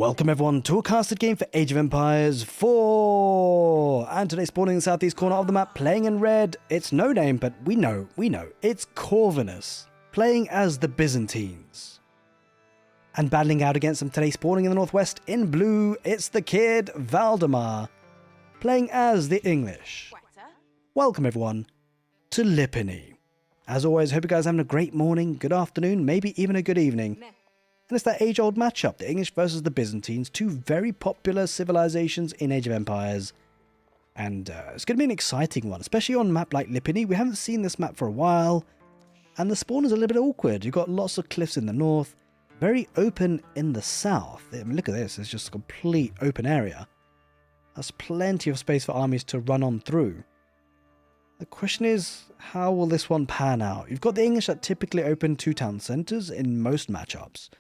Welcome everyone to a casted game for Age of Empires 4! And today spawning in the southeast corner of the map, playing in red, it's no name, but we know, it's Corvinus, playing as the Byzantines. And battling out against them today, spawning in the northwest in blue, it's the kid Valdemar, playing as the English. Welcome everyone to Lipany. As always, hope you guys are having a great morning, good afternoon, maybe even a good evening. And it's that age-old matchup, the English versus the Byzantines, two very popular civilizations in Age of Empires. And it's going to be an exciting one, especially on a map like Lipany. We haven't seen this map for a while, and the spawn is a little bit awkward. You've got lots of cliffs in the north, very open in the south. I mean, look at this, it's just a complete open area. There's plenty of space for armies to run on through. The question is, how will this one pan out? You've got the English that typically open two town centres in most matchups.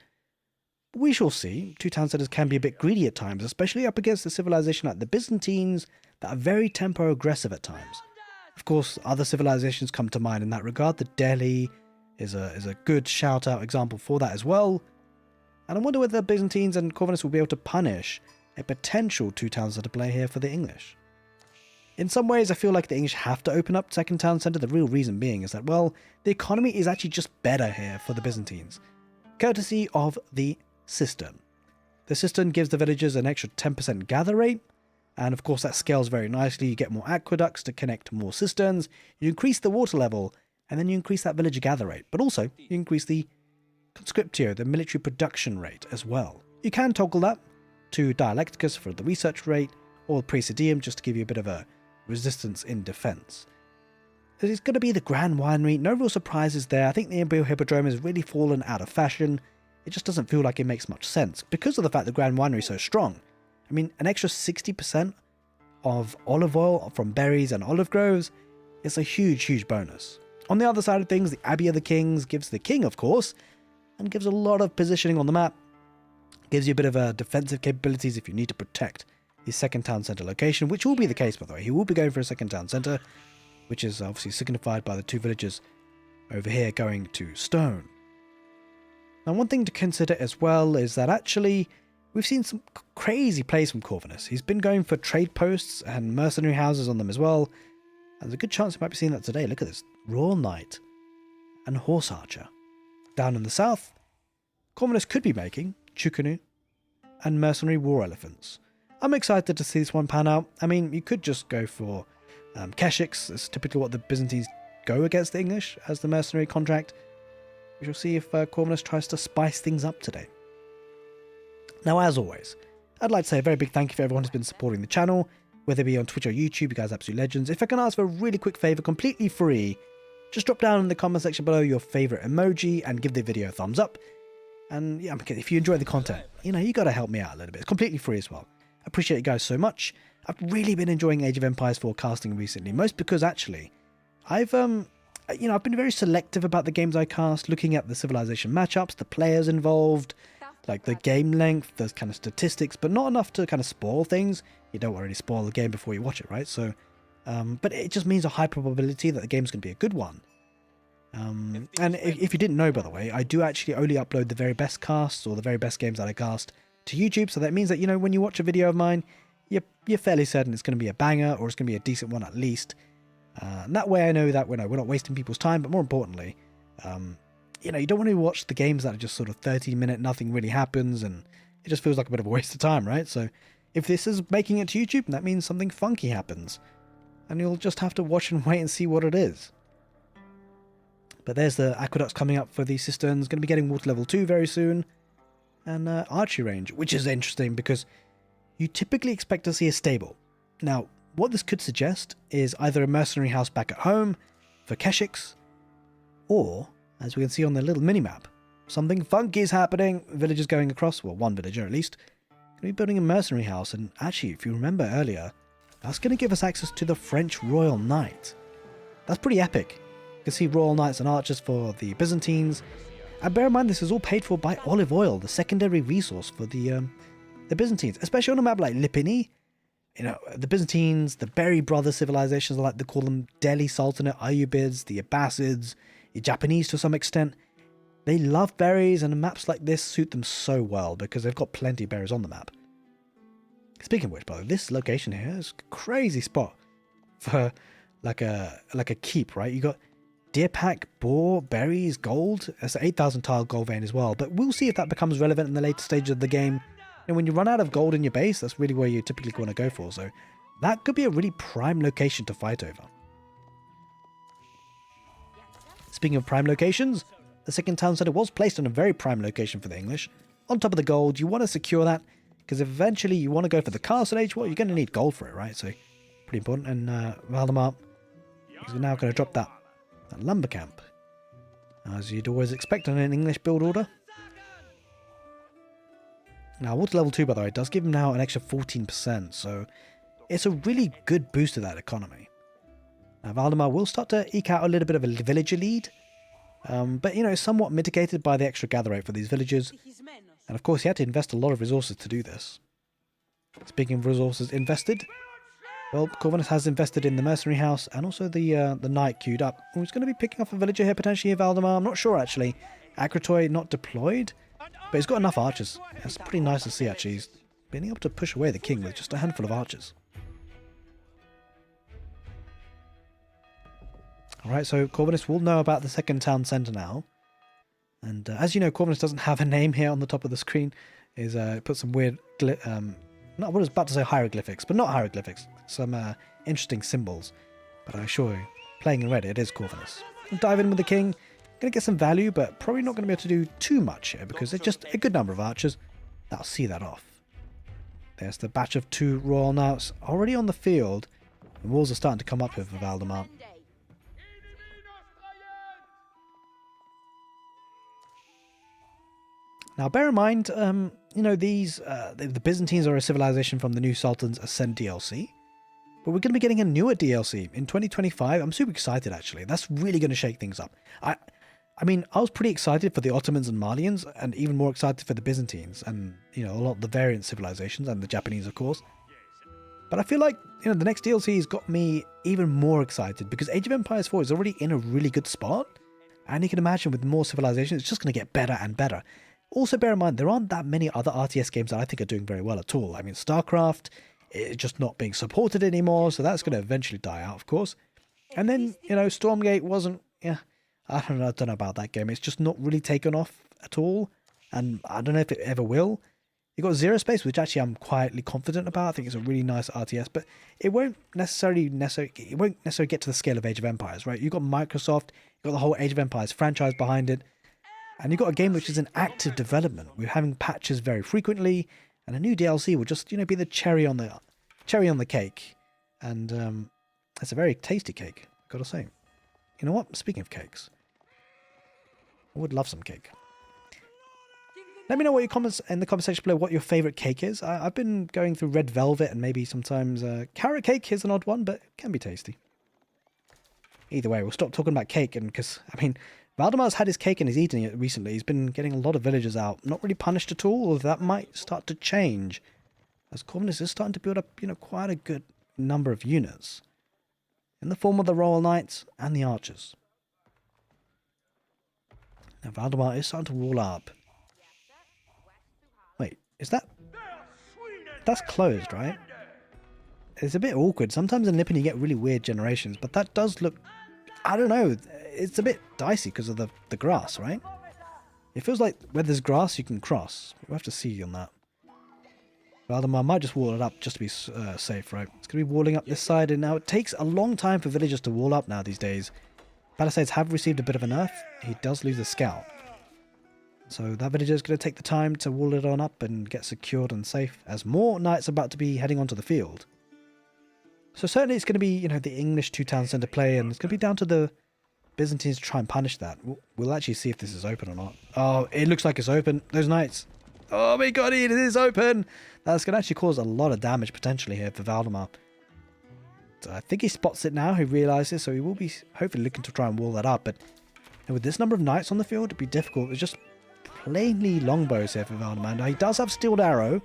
We shall see. Two town centres can be a bit greedy at times, especially up against a civilization like the Byzantines that are very tempo aggressive at times. Of course, other civilizations come to mind in that regard. The Delhi is a good shout-out example for that as well. And I wonder whether the Byzantines and Corvinus will be able to punish a potential two town centre play here for the English. In some ways, I feel like the English have to open up second town centre. The real reason being is that, well, the economy is actually just better here for the Byzantines, courtesy of the cistern. The cistern gives the villagers an extra 10% gather rate, and of course that scales very nicely. You get more aqueducts to connect to more cisterns, you increase the water level, and then you increase that villager gather rate. But also, you increase the conscriptio, the military production rate as well. You can toggle that to dialecticus for the research rate, or praesidium just to give you a bit of a resistance in defense. It's going to be the Grand Winery, no real surprises there. I think the Imperial Hippodrome has really fallen out of fashion. It just doesn't feel like it makes much sense because of the fact the Grand Winery is so strong. I mean, an extra 60% of olive oil from berries and olive groves is a huge, huge bonus. On the other side of things, the Abbey of the Kings gives the king, of course, and gives a lot of positioning on the map. Gives you a bit of defensive capabilities if you need to protect his second town centre location, which will be the case, by the way. He will be going for a second town centre, which is obviously signified by the two villages over here going to stone. Now, one thing to consider as well is that actually we've seen some crazy plays from Corvinus. He's been going for trade posts and mercenary houses on them as well. And there's a good chance you might be seeing that today. Look at this. Royal Knight and Horse Archer. Down in the south, Corvinus could be making Chukunu and mercenary war elephants. I'm excited to see this one pan out. I mean, you could just go for Keshiks. That's typically what the Byzantines go against the English as the mercenary contract. We shall see if Corvinus tries to spice things up today. Now, as always, I'd like to say a very big thank you for everyone who's been supporting the channel, whether it be on Twitch or YouTube. You guys are absolute legends. If I can ask for a really quick favour, completely free, just drop down in the comment section below your favourite emoji and give the video a thumbs up. And yeah, if you enjoy the content, you got to help me out a little bit. It's completely free as well. I appreciate you guys so much. I've really been enjoying Age of Empires 4 casting recently, most because actually I've been very selective about the games I cast, looking at the civilization matchups, the players involved, like the game length, those kind of statistics, but not enough to kind of spoil things. You don't want to really spoil the game before you watch it, right? So, but it just means a high probability that the game's going to be a good one. And if you didn't know, by the way, I do actually only upload the very best casts or the very best games that I cast to YouTube. So that means that, when you watch a video of mine, you're fairly certain it's going to be a banger or it's going to be a decent one at least. And that way I know that we're not wasting people's time, but more importantly, you don't want to watch the games that are just sort of 30-minute, nothing really happens, and it just feels like a bit of a waste of time, right? So if this is making it to YouTube, that means something funky happens, and you'll just have to watch and wait and see what it is. But there's the aqueducts coming up for these cisterns, going to be getting water level 2 very soon, and archery range, which is interesting because you typically expect to see a stable. Now, what this could suggest is either a mercenary house back at home for Keshiks, or, as we can see on the little mini-map, something funky is happening. Villagers going across, well, one villager at least, going to be building a mercenary house. And actually, if you remember earlier, that's going to give us access to the French Royal Knight. That's pretty epic. You can see Royal Knights and archers for the Byzantines. And bear in mind, this is all paid for by olive oil, the secondary resource for the Byzantines, especially on a map like Lipany. The Byzantines, the Berry Brothers civilizations, I like to call them, Delhi Sultanate, Ayyubids, the Abbasids, the Japanese to some extent. They love berries, and maps like this suit them so well because they've got plenty of berries on the map. Speaking of which, by the way, this location here is a crazy spot for like a keep, right? You got deer pack, boar, berries, gold. It's an 8,000 tile gold vein as well, but we'll see if that becomes relevant in the later stage of the game. And when you run out of gold in your base, that's really where you typically want to go for. So that could be a really prime location to fight over. Speaking of prime locations, the second town centre was placed in a very prime location for the English. On top of the gold, you want to secure that, because if eventually you want to go for the castle age, well, you're going to need gold for it, right? So, pretty important. And Valdemar is now going to drop that lumber camp, as you'd always expect in an English build order. Now, water level 2, by the way, does give him now an extra 14%, so it's a really good boost to that economy. Now, Valdemar will start to eke out a little bit of a villager lead, but, you know, somewhat mitigated by the extra gather rate for these villagers. And, of course, he had to invest a lot of resources to do this. Speaking of resources invested, well, Corvinus has invested in the mercenary house and also the knight queued up. He's going to be picking off a villager here, potentially here, Valdemar. I'm not sure, actually. Akratoy not deployed, but he's got enough archers. That's pretty nice to see, actually. He's being able to push away the king with just a handful of archers. Alright, so Corvinus will know about the second town centre now. And as you know, Corvinus doesn't have a name here on the top of the screen. Is put some weird, I was about to say hieroglyphics, but not hieroglyphics. Some interesting symbols. But I assure you, playing in red, it is Corvinus. We'll dive in with the king. Going to get some value, but probably not going to be able to do too much here because there's just a good number of archers that'll see that off. There's the batch of 2 royal knights already on the field. The walls are starting to come up here for Valdemar. Now, bear in mind, you know, the Byzantines are a civilization from the new Sultan's Ascent DLC. But we're going to be getting a newer DLC in 2025. I'm super excited, actually. That's really going to shake things up. I mean, I was pretty excited for the Ottomans and Malians, and even more excited for the Byzantines, and, you know, a lot of the variant civilizations, and the Japanese, of course. But I feel like, you know, the next DLC has got me even more excited, because Age of Empires 4 is already in a really good spot. And you can imagine with more civilizations, it's just going to get better and better. Also, bear in mind, there aren't that many other RTS games that I think are doing very well at all. I mean, StarCraft is just not being supported anymore, so that's going to eventually die out, of course. And then, you know, Stormgate wasn't, yeah, I don't know about that game. It's just not really taken off at all, and I don't know if it ever will. You got Zero Space, which actually I'm quietly confident about. I think it's a really nice RTS, but it won't necessarily get to the scale of Age of Empires, right? You've got Microsoft, you've got the whole Age of Empires franchise behind it. And you've got a game which is in active development. We're having patches very frequently, and a new DLC will just, you know, be the cherry on the cake. And it's a very tasty cake, I've got to say. You know what? Speaking of cakes, I would love some cake. Let me know what your comments in the comment section below what your favourite cake is. I've been going through red velvet and maybe sometimes carrot cake is an odd one, but it can be tasty. Either way, we'll stop talking about cake, and because I mean, Valdemar's had his cake and he's eating it recently. He's been getting a lot of villagers out. Not really punished at all, although that might start to change. As Corvinus is starting to build up, you know, quite a good number of units. In the form of the Royal Knights and the Archers. Now Valdemar is starting to wall up. Wait, is that... That's closed, right? It's a bit awkward. Sometimes in Lipany you get really weird generations, but that does look... I don't know. It's a bit dicey because of the grass, right? It feels like where there's grass, you can cross. We'll have to see on that. Valdemar might just wall it up just to be safe, right? It's going to be walling up this side, and now it takes a long time for villagers to wall up now these days. Palisades have received a bit of a nerf. He does lose a scout. So that villager is going to take the time to wall it on up and get secured and safe, as more knights are about to be heading onto the field. So certainly it's going to be, you know, the English 2-town centre play, and it's going to be down to the Byzantines to try and punish that. We'll actually see if this is open or not. Oh, it looks like it's open. Those knights. Oh my god, it is open. That's going to actually cause a lot of damage potentially here for Valdemar. So I think he spots it now. He realises, so he will be hopefully looking to try and wall that up. But with this number of knights on the field, it'd be difficult. It's just plainly longbows here for Valdemar. Now he does have steeled arrow,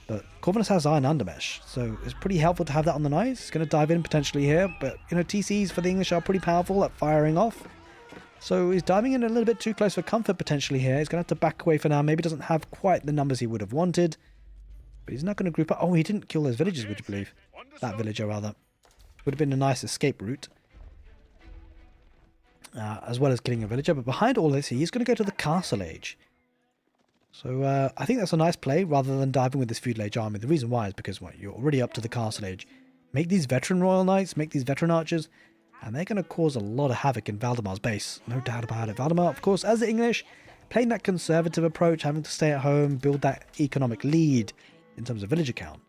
but Corvinus has iron undermesh, so it's pretty helpful to have that on the knights. He's going to dive in potentially here, but you know, TCs for the English are pretty powerful at firing off. So he's diving in a little bit too close for comfort potentially here. He's going to have to back away for now. Maybe doesn't have quite the numbers he would have wanted. But he's not going to group up. Oh, he didn't kill those villagers, would you believe? That villager, rather. Would have been a nice escape route. As well as killing a villager. But behind all this, he's going to go to the castle age. So I think that's a nice play rather than diving with this feudal age army. The reason why is because you're already up to the castle age. Make these veteran royal knights, make these veteran archers, and they're going to cause a lot of havoc in Valdemar's base. No doubt about it. Valdemar, of course, as the English, playing that conservative approach, having to stay at home, build that economic lead in terms of villager count,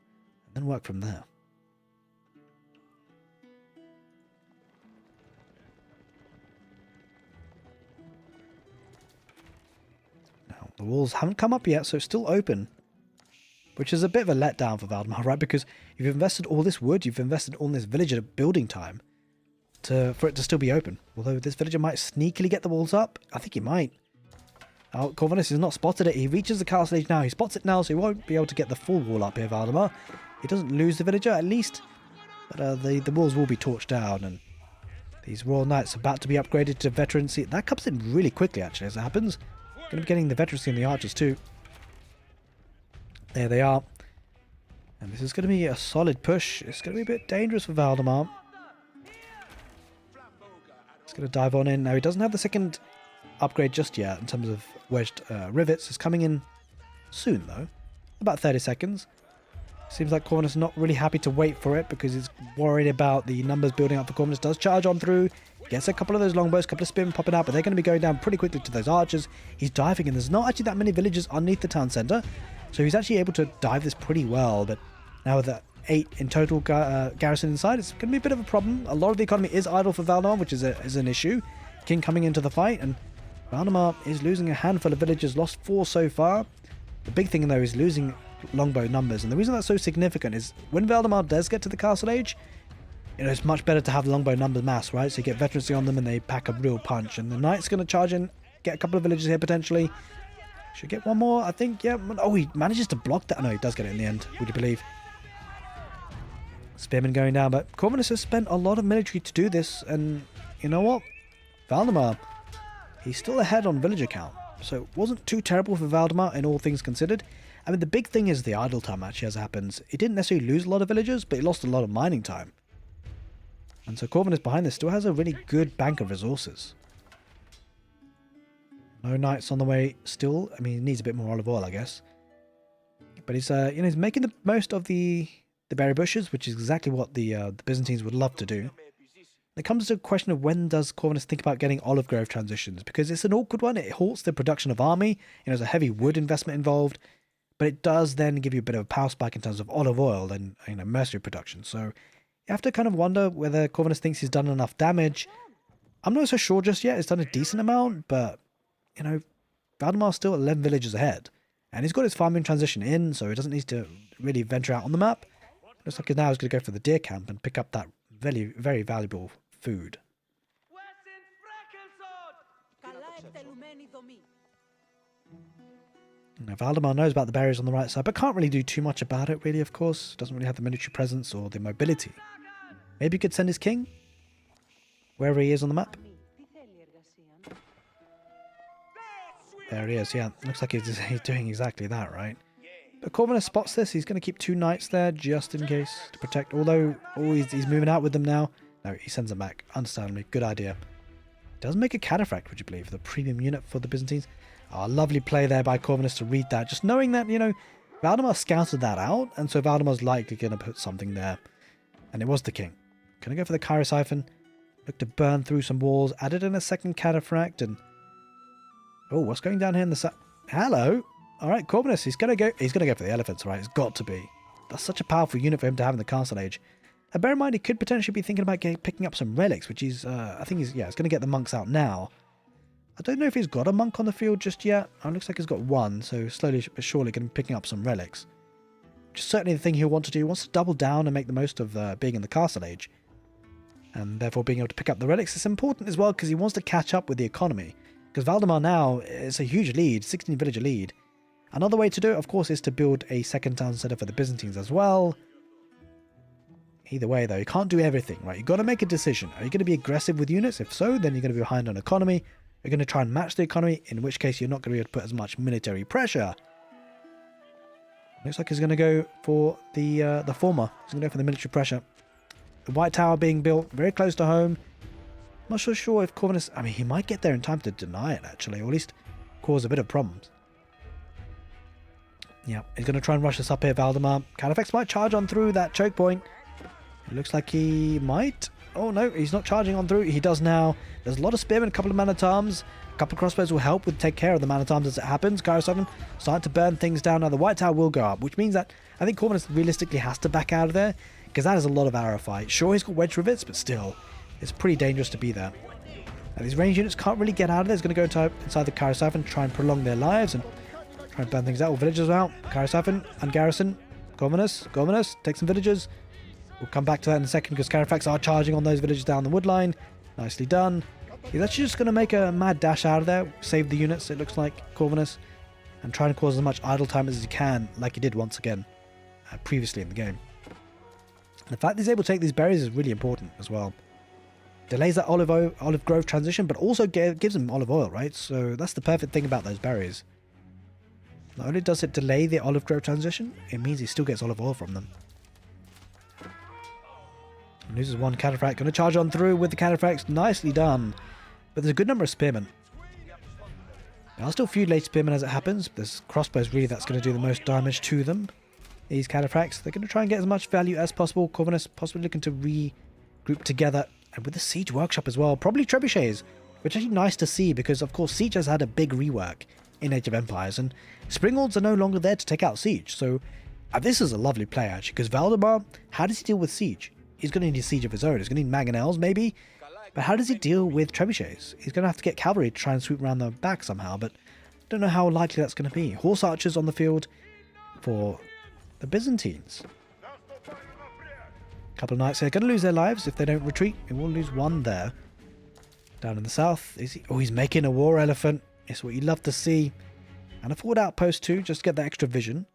and then work from there. Now, the walls haven't come up yet, so it's still open. Which is a bit of a letdown for Valdemar, right? Because you've invested all this wood, you've invested all this villager building time for it to still be open. Although this villager might sneakily get the walls up. I think he might. Oh, Corvinus has not spotted it. He reaches the castle age now. He spots it now, so he won't be able to get the full wall up here, Valdemar. He doesn't lose the villager, at least. But the walls will be torched down, and these royal knights are about to be upgraded to veterancy. That comes in really quickly, actually, as it happens. Going to be getting the veterancy and the archers, too. There they are. And this is going to be a solid push. It's going to be a bit dangerous for Valdemar. He's going to dive on in. Now, he doesn't have the second upgrade just yet in terms of wedged rivets. It's coming in soon, though. About 30 seconds. Seems like Corvinus is not really happy to wait for it because he's worried about the numbers building up for Corvinus. Does charge on through. Gets a couple of those longbows, a couple of spearmen popping out, but they're going to be going down pretty quickly to those archers. He's diving, and there's not actually that many villagers underneath the town centre. So he's actually able to dive this pretty well, but now with the 8 in total garrison inside, it's going to be a bit of a problem. A lot of the economy is idle for Valdemar, which is an issue. King coming into the fight, and Valdemar is losing a handful of villagers, lost 4 so far. The big thing, though, is losing longbow numbers, and the reason that's so significant is when Valdemar does get to the castle age, it's much better to have longbow numbers mass, right? So you get veterancy on them, and they pack a real punch, and the knight's going to charge in, get a couple of villagers here potentially. Should get one more, I think, yeah. Oh, he manages to block that. No, he does get it in the end, would you believe? Spearman going down, but Corvinus has spent a lot of military to do this, and you know what? Valdemar, he's still ahead on villager count, so it wasn't too terrible for Valdemar in all things considered. I mean, the big thing is the idle time, actually, as it happens. He didn't necessarily lose a lot of villagers, but he lost a lot of mining time. And so Corvinus behind this still has a really good bank of resources. No knights on the way still. I mean, he needs a bit more olive oil, I guess. But he's he's making the most of the berry bushes, which is exactly what the Byzantines would love to do. It comes to a question of when does Corvinus think about getting olive grove transitions, because it's an awkward one. It halts the production of army. There's a heavy wood investment involved, but it does then give you a bit of a power spike in terms of olive oil and mercenary production. So you have to kind of wonder whether Corvinus thinks he's done enough damage. I'm not so sure just yet. It's done a decent amount, but Valdemar's still 11 villages ahead. And he's got his farming transition in, so he doesn't need to really venture out on the map. Looks like now he's going to go for the deer camp and pick up that very, very valuable food. Now, Valdemar knows about the barriers on the right side, but can't really do too much about it, really, of course. Doesn't really have the military presence or the mobility. Maybe he could send his king wherever he is on the map. There he is, yeah. Looks like he's doing exactly that, right? But Corvinus spots this. He's going to keep 2 knights there just in case to protect. Although he's moving out with them now. No, he sends them back. Understandably. Good idea. Does make a cataphract, would you believe, the premium unit for the Byzantines. Oh, lovely play there by Corvinus to read that. Just knowing that, Valdemar scouted that out. And so Valdemar's likely going to put something there. And it was the king. Going to go for the Chirosyphon. Look to burn through some walls. Added in a second cataphract and... Oh, what's going down here in the Hello. All right, Corvinus. He's gonna go for the elephants, right? It's got to be. That's such a powerful unit for him to have in the castle age. And bear in mind, he could potentially be thinking about picking up some relics, which he's. I think he's going to get the monks out now. I don't know if he's got a monk on the field just yet. Oh, it looks like he's got one, so slowly but surely going to be picking up some relics. Which is certainly the thing he'll want to do. He wants to double down and make the most of being in the castle age, and therefore being able to pick up the relics. It's important as well because he wants to catch up with the economy. Because Valdemar now is a huge lead, 16 villager lead. Another way to do it, of course, is to build a second town centre for the Byzantines as well. Either way, though, you can't do everything, right? You've got to make a decision. Are you going to be aggressive with units? If so, then you're going to be behind on economy. You're going to try and match the economy, in which case you're not going to be able to put as much military pressure. Looks like he's going to go for the former. He's going to go for the military pressure. The White Tower being built very close to home. Not so sure if Corvinus... I mean, he might get there in time to deny it, actually, or at least cause a bit of problems. Yeah, he's going to try and rush us up here, Valdemar. Carafex might charge on through that choke point. It looks like he might. Oh, no, he's not charging on through. He does now. There's a lot of spearmen, a couple of man-at-arms. A couple of crossbows will help with take care of the man-at-arms as it happens. Gyro 7 starting to burn things down. Now, the White Tower will go up, which means that I think Corvinus realistically has to back out of there, because that is a lot of arrow fight. Sure, he's got wedge rivets, but still, it's pretty dangerous to be there. Now, these range units can't really get out of there. It's going to go inside the Gyro 7 to try and prolong their lives and try and burn things out. All villagers are out. Gyro 7 and Garrison. Corvinus, take some villagers. We'll come back to that in a second because Carafax are charging on those villagers down the wood line. Nicely done. He's actually just going to make a mad dash out of there, save the units, it looks like, Corvinus, and try and cause as much idle time as he can, like he did once again previously in the game. And the fact he's able to take these berries is really important as well. Delays that olive grove transition, but also gives him olive oil, right? So that's the perfect thing about those berries. Not only does it delay the olive grove transition, it means he still gets olive oil from them. Loses one cataphract. Going to charge on through with the cataphracts. Nicely done. But there's a good number of spearmen. I'll still feud late spearmen as it happens. There's crossbows really that's going to do the most damage to them. These cataphracts, they're going to try and get as much value as possible. Corvinus possibly looking to regroup together. And with the siege workshop as well. Probably trebuchets. Which is actually nice to see because of course siege has had a big rework in Age of Empires. And springalds are no longer there to take out siege. So this is a lovely play actually. Because Valdemar, how does he deal with siege? He's going to need a siege of his own. He's going to need mangonels, maybe. But how does he deal with trebuchets? He's going to have to get cavalry to try and swoop around the back somehow, but I don't know how likely that's going to be. Horse archers on the field for the Byzantines. A couple of knights here. Going to lose their lives if they don't retreat. They will lose one there. Down in the south. Is he? Oh, he's making a war elephant. It's what you love to see. And a forward outpost too, just to get that extra vision.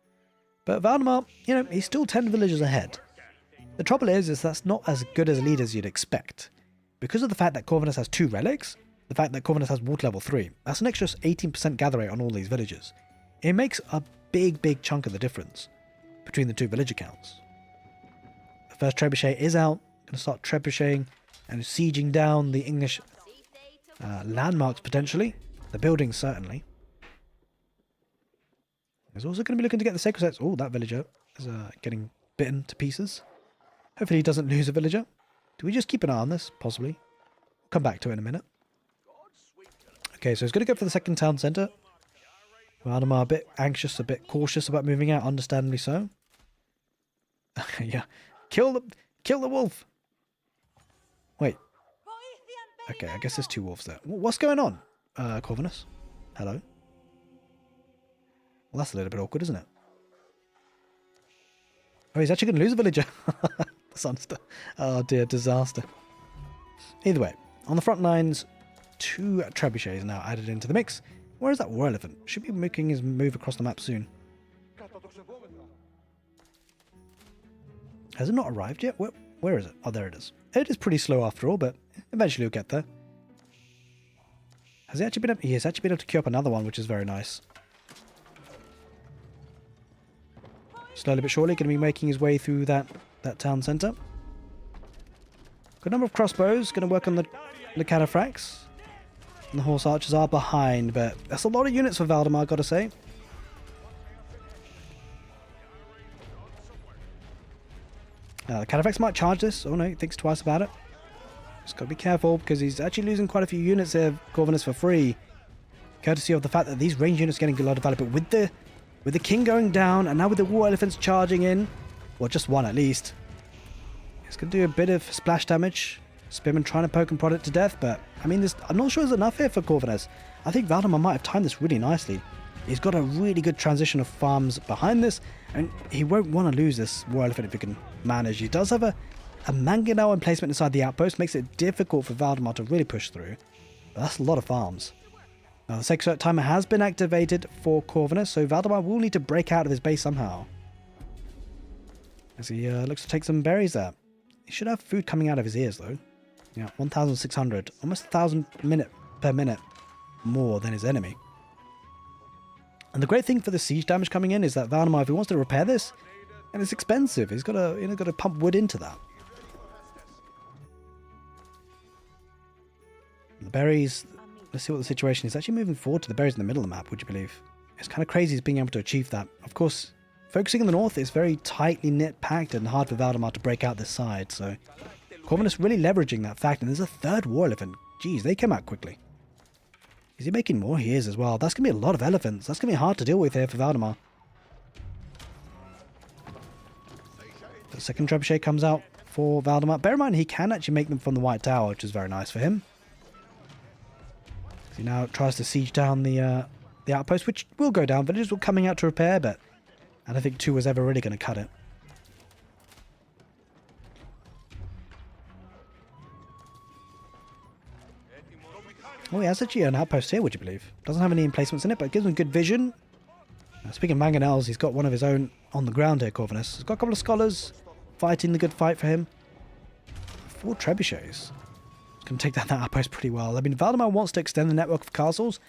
But Valdemar, you know, he's still 10 villages ahead. The trouble is that's not as good as a lead as you'd expect. Because of the fact that Corvinus has 2 relics, the fact that Corvinus has water level 3, that's an extra 18% gather rate on all these villages. It makes a big chunk of the difference between the 2 villager counts. The first trebuchet is out, going to start trebucheting and sieging down the English landmarks potentially, the buildings certainly. He's also going to be looking to get the sacred sets. Oh, that villager is getting bitten to pieces. Hopefully he doesn't lose a villager. Do we just keep an eye on this? Possibly. We'll come back to it in a minute. Okay, so he's going to go for the second town centre. Valdemar a bit anxious, a bit cautious about moving out, understandably so. Yeah. Kill the wolf! Wait. Okay, I guess there's 2 wolves there. What's going on, Corvinus? Hello? Well, that's a little bit awkward, isn't it? Oh, he's actually going to lose a villager. Oh dear, disaster. Either way, on the front lines, 2 trebuchets now added into the mix. Where is that war elephant? Should be making his move across the map soon. Has it not arrived yet? Where is it? Oh, there it is. It is pretty slow after all, but eventually he'll get there. Has he actually been able... He has actually been able to queue up another one, which is very nice. Slowly but surely, going to be making his way through that town centre. Good number of crossbows, going to work on the cataphracts. And the horse archers are behind, but that's a lot of units for Valdemar, gotta say. The cataphracts might charge this. Oh no, he thinks twice about it. Just gotta be careful because he's actually losing quite a few units here, Corvinus, for free. Courtesy of the fact that these range units are getting a lot of value, but with the king going down, and now with the war elephants charging in, well, just one at least, it's going to do a bit of splash damage. Spearman trying to poke and prod it to death, but I mean, I'm not sure there's enough here for Corvinus. I think Valdemar might have timed this really nicely. He's got a really good transition of farms behind this, and he won't want to lose this war elephant if he can manage. He does have a mangonel emplacement inside the outpost, makes it difficult for Valdemar to really push through. But that's a lot of farms. Now, the sacred timer has been activated for Corvinus, so Valdemar will need to break out of his base somehow. As he looks to take some berries there. He should have food coming out of his ears, though. Yeah, 1,600. Almost 1,000 per minute more than his enemy. And the great thing for the siege damage coming in is that Valdemar, if he wants to repair this, and it's expensive, he's got to, got to pump wood into that. The berries, let's see what the situation is. Actually moving forward to the berries in the middle of the map, would you believe? It's kind of crazy he's being able to achieve that. Of course, focusing in the north is very tightly knit packed and hard for Valdemar to break out this side, so Corvinus really leveraging that fact, and there's a third war elephant. Jeez, they came out quickly. Is he making more? He is as well. That's going to be a lot of elephants. That's going to be hard to deal with here for Valdemar. The second trebuchet comes out for Valdemar. Bear in mind, he can actually make them from the White Tower, which is very nice for him. He now tries to siege down the outpost, which will go down. Villagers were coming out to repair, but I don't think 2 was ever really going to cut it. Oh, he has actually an outpost here, would you believe? Doesn't have any emplacements in it, but it gives him good vision. Speaking of mangonels, he's got one of his own on the ground here, Corvinus. He's got a couple of scholars fighting the good fight for him. 4 trebuchets. Can take down that outpost pretty well. I mean, Valdemar wants to extend the network of castles.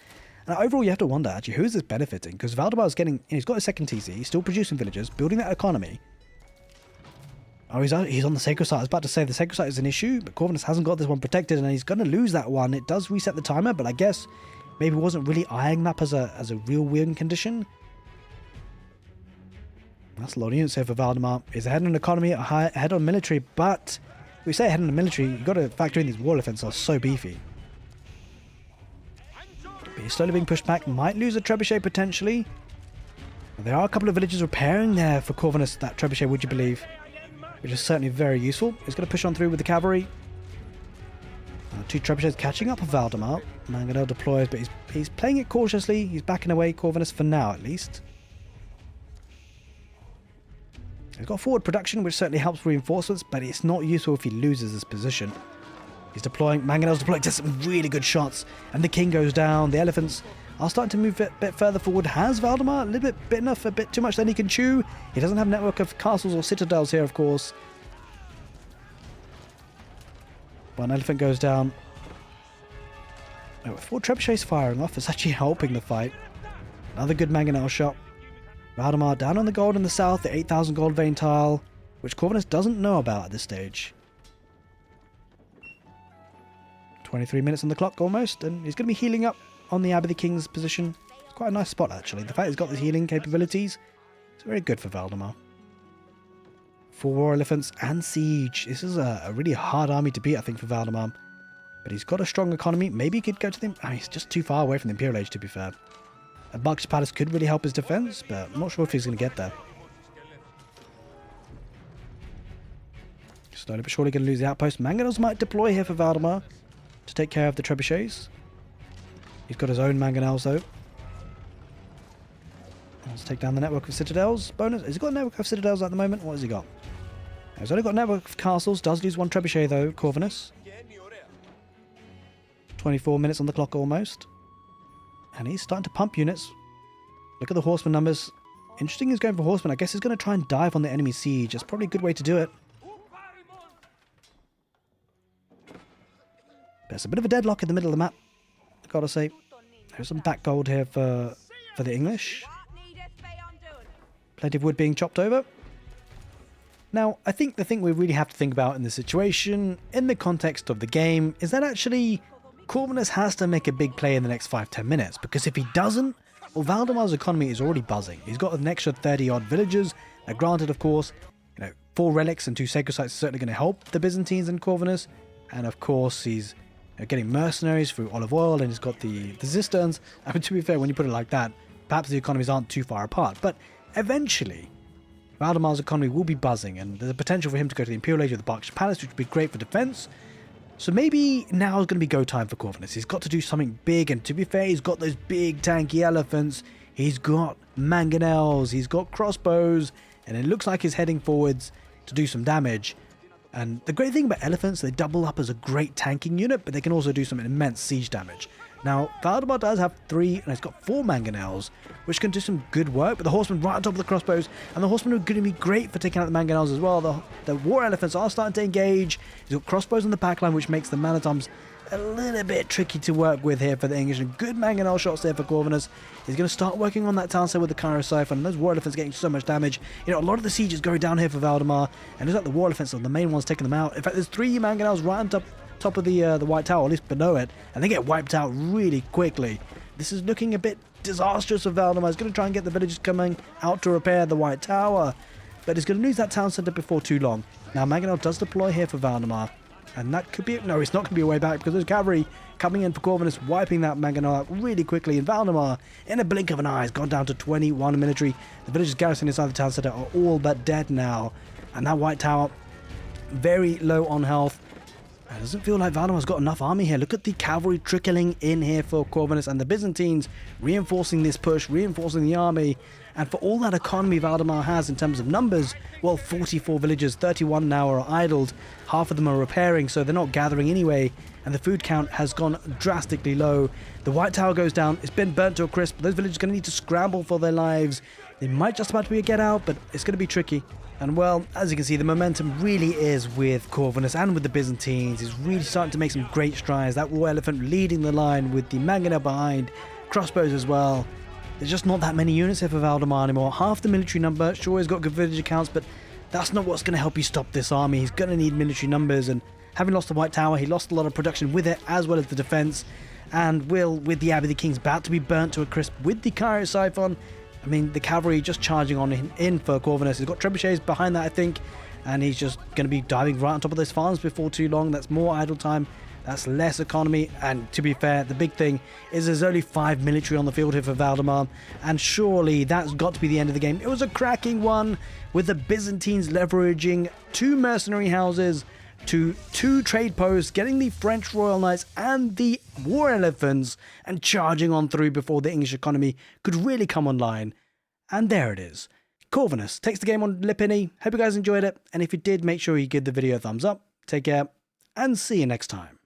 And overall, you have to wonder, actually, who is this benefiting? Because Valdemar's getting... he's got a second TC. He's still producing villagers, building that economy. Oh, he's on the sacred site. I was about to say the sacred site is an issue, but Corvinus hasn't got this one protected, and he's going to lose that one. It does reset the timer, but I guess maybe wasn't really eyeing that as a real win condition. That's a lot of units here for Valdemar. He's ahead on economy, ahead on military, but we say ahead on the military, you've got to factor in these war elephants are so beefy. But he's slowly being pushed back. Might lose a trebuchet potentially. There are a couple of villages repairing there for Corvinus, that trebuchet, would you believe? Which is certainly very useful. He's going to push on through with the cavalry. 2 trebuchets catching up with Valdemar. Mangonel deploys, but he's playing it cautiously. He's backing away, Corvinus, for now at least. He's got forward production, which certainly helps reinforcements, but it's not useful if he loses his position. He's deploying. Mangonel's deploying to some really good shots, and the king goes down. The elephants are starting to move a bit further forward. Has Valdemar a little bit enough, a bit too much than he can chew? He doesn't have a network of castles or citadels here, of course. One elephant goes down. Oh, with 4 trebuchets firing off, it's actually helping the fight. Another good mangonel shot. Valdemar down on the gold in the south, the 8,000 gold vein tile, which Corvinus doesn't know about at this stage. 23 minutes on the clock almost, and he's going to be healing up on the Abbey the King's position. It's quite a nice spot actually. The fact he's got the healing capabilities, it's very good for Valdemar. 4 war elephants and siege. This is a really hard army to beat, I think, for Valdemar. But he's got a strong economy. Maybe he could go to the... I mean, he's just too far away from the Imperial Age, to be fair. A Bucks Palace could really help his defense, but I'm not sure if he's going to get there. Slowly but surely going to lose the outpost. Mangonels might deploy here for Valdemar to take care of the trebuchets. He's got his own mangonels, though. Let's take down the network of citadels. Bonus. Has he got a network of citadels at the moment? What has he got? He's only got a network of castles. Does lose 1 trebuchet, though, Corvinus. 24 minutes on the clock almost. And he's starting to pump units. Look at the horseman numbers. Interesting he's going for horsemen. I guess he's going to try and dive on the enemy siege. That's probably a good way to do it. There's a bit of a deadlock in the middle of the map, I've got to say. There's some back gold here for the English. Plenty of wood being chopped over. Now, I think the thing we really have to think about in this situation, in the context of the game, is that actually Corvinus has to make a big play in the next 5-10 minutes, because if he doesn't, well, Valdemar's economy is already buzzing. He's got an extra 30-odd villagers. Now, granted, of course, 4 relics and 2 sacred sites are certainly going to help the Byzantines and Corvinus. And of course, he's getting mercenaries through olive oil, and he's got the cisterns. I mean, to be fair, when you put it like that, perhaps the economies aren't too far apart. But eventually, Valdemar's economy will be buzzing, and there's a potential for him to go to the Imperial Age of the Berkshire Palace, which would be great for defense. So maybe now is going to be go time for Corvinus. He's got to do something big, and to be fair, he's got those big tanky elephants. He's got mangonels, he's got crossbows, and it looks like he's heading forwards to do some damage. And the great thing about elephants, they double up as a great tanking unit, but they can also do some immense siege damage. Now, Valdemar does have 3, and it's got 4 mangonels, which can do some good work, but the horsemen right on top of the crossbows, and the horsemen are going to be great for taking out the mangonels as well. The war elephants are starting to engage. He's got crossbows on the backline, which makes the man-at-arms a little bit tricky to work with here for the English, and good mangonel shots there for Corvinus. He's going to start working on that town side with the Cairo Siphon, and those war elephants getting so much damage. You know, a lot of the siege is going down here for Valdemar, and it's like the war elephants are the main ones taking them out. In fact, there's 3 mangonels right on top of the White Tower, at least below it, and they get wiped out really quickly. This is looking a bit disastrous for Valdemar. He's going to try and get the villagers coming out to repair the White Tower, but he's going to lose that town centre before too long. Now, mangonel does deploy here for Valdemar, and that could be... No, it's not going to be a way back, because there's cavalry coming in for Corvinus, wiping that mangonel out really quickly, and Valdemar, in a blink of an eye, has gone down to 21 military. The villagers garrisoning inside the town centre are all but dead now, and that White Tower, very low on health. It doesn't feel like Valdemar's got enough army here. Look at the cavalry trickling in here for Corvinus, and the Byzantines reinforcing this push, reinforcing the army. And for all that economy Valdemar has in terms of numbers, well, 44 villagers, 31 now are idled. Half of them are repairing, so they're not gathering anyway. And the food count has gone drastically low. The White Tower goes down. It's been burnt to a crisp. Those villagers are going to need to scramble for their lives. They might just about be a get out, but it's going to be tricky. And well, as you can see, the momentum really is with Corvinus and with the Byzantines. He's really starting to make some great strides. That war elephant leading the line with the mangonel behind, crossbows as well. There's just not that many units here for Valdemar anymore. Half the military number. Sure, he's got good village accounts, but that's not what's going to help you stop this army. He's going to need military numbers, and having lost the White Tower, he lost a lot of production with it, as well as the defense. And will, with the Abbey of the Kings about to be burnt to a crisp with the Cairo Siphon, I mean, the cavalry just charging on in for Corvinus. He's got trebuchets behind that, I think, and he's just going to be diving right on top of those farms before too long. That's more idle time. That's less economy, and to be fair, the big thing is there's only 5 military on the field here for Valdemar, and surely that's got to be the end of the game. It was a cracking one, with the Byzantines leveraging 2 mercenary houses to 2 trade posts, getting the French Royal Knights and the War Elephants, and charging on through before the English economy could really come online. And there it is. Corvinus takes the game on lipany. Hope you guys enjoyed it, and if you did, make sure you give the video a thumbs up. Take care, and see you next time.